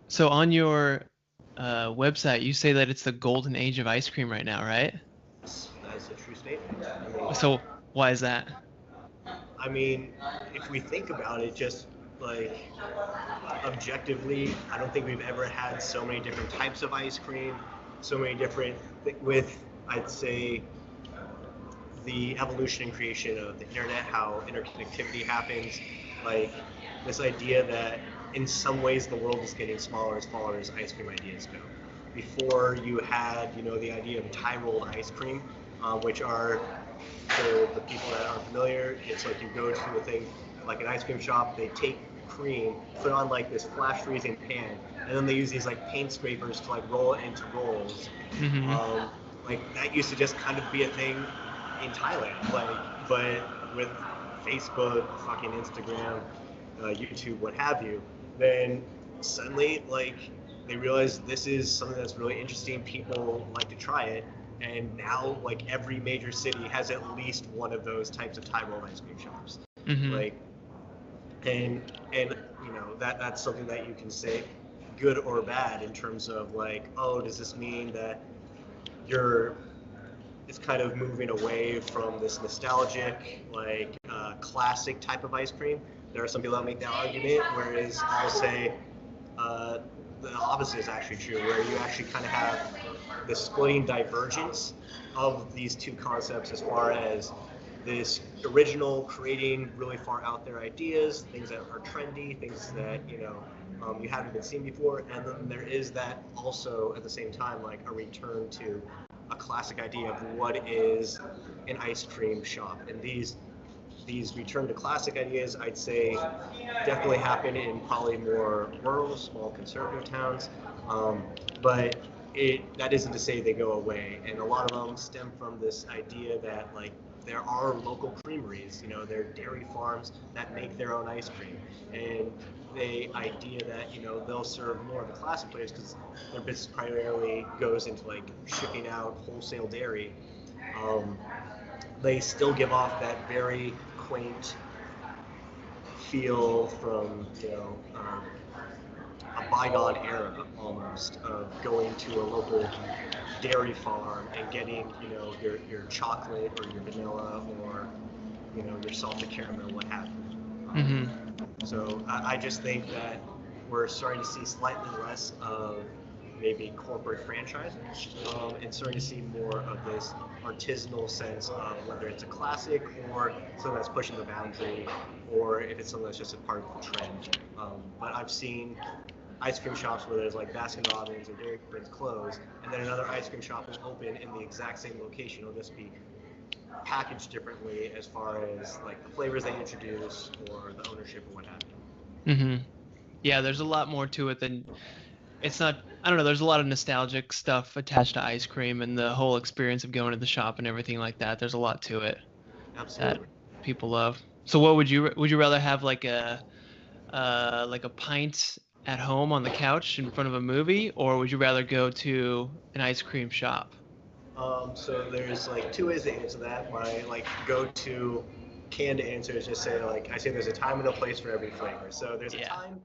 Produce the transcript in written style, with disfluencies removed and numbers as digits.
So on your website, you say that it's the golden age of ice cream right now, right? That is a true statement. So why is that? I mean, if we think about it, just like objectively, I don't think we've ever had so many different types of ice cream, so many different with I'd say the evolution and creation of the internet, how interconnectivity happens, like this idea that in some ways the world is getting smaller as far as ice cream ideas go. Before you had, the idea of tie rolled ice cream, which are for the people that aren't familiar, it's like you go to a thing like an ice cream shop, they take cream, put on like this flash freezing pan, and then they use these like paint scrapers to like roll it into rolls. Mm-hmm. Um, like that used to just kind of be a thing in Thailand, but with Facebook, fucking Instagram, YouTube, what have you, then suddenly they realize this is something that's really interesting. People like to try it, and now like every major city has at least one of those types of Thai roll ice cream shops. Mm-hmm. Like, and that's something that you can say good or bad in terms of like, oh, does this mean that you're it's kind of moving away from this nostalgic, classic type of ice cream. There are some people that make that argument, whereas I'll say uh, the opposite is actually true, where you actually kind of have the splitting divergence of these two concepts as far as this original creating really far out there ideas, things that are trendy, things that you haven't been seen before, and then there is that also at the same time like a return to a classic idea of what is an ice cream shop, and these return to classic ideas, I'd say, definitely happen in probably more rural, small conservative towns. But that isn't to say they go away, and a lot of them stem from this idea that like there are local creameries, there are dairy farms that make their own ice cream, and the idea that they'll serve more of the classic players because their business primarily goes into like shipping out wholesale dairy. Um, they still give off that very quaint feel from a bygone era almost of going to a local dairy farm and getting your chocolate or your vanilla or your salted caramel, what have you. Mm-hmm. So I just think that we're starting to see slightly less of maybe corporate franchise, and starting to see more of this artisanal sense of whether it's a classic or something that's pushing the boundary, or if it's something that's just a part of the trend. But I've seen ice cream shops where there's like Baskin Robbins or Dairy Queen's closed, and then another ice cream shop will open in the exact same location. It'll just be packaged differently as far as like the flavors they introduce or the ownership or what have you. Mm-hmm. Yeah, there's a lot more to it than it's not. I don't know. There's a lot of nostalgic stuff attached to ice cream and the whole experience of going to the shop and everything like that. There's a lot to it that Absolutely. people love. So what would you rather have like a pint at home on the couch in front of a movie, or would you rather go to an ice cream shop? So there's like two ways to answer that. My like go-to canned answer is just say like I say there's a time and a place for every flavor. So there's a Yeah. time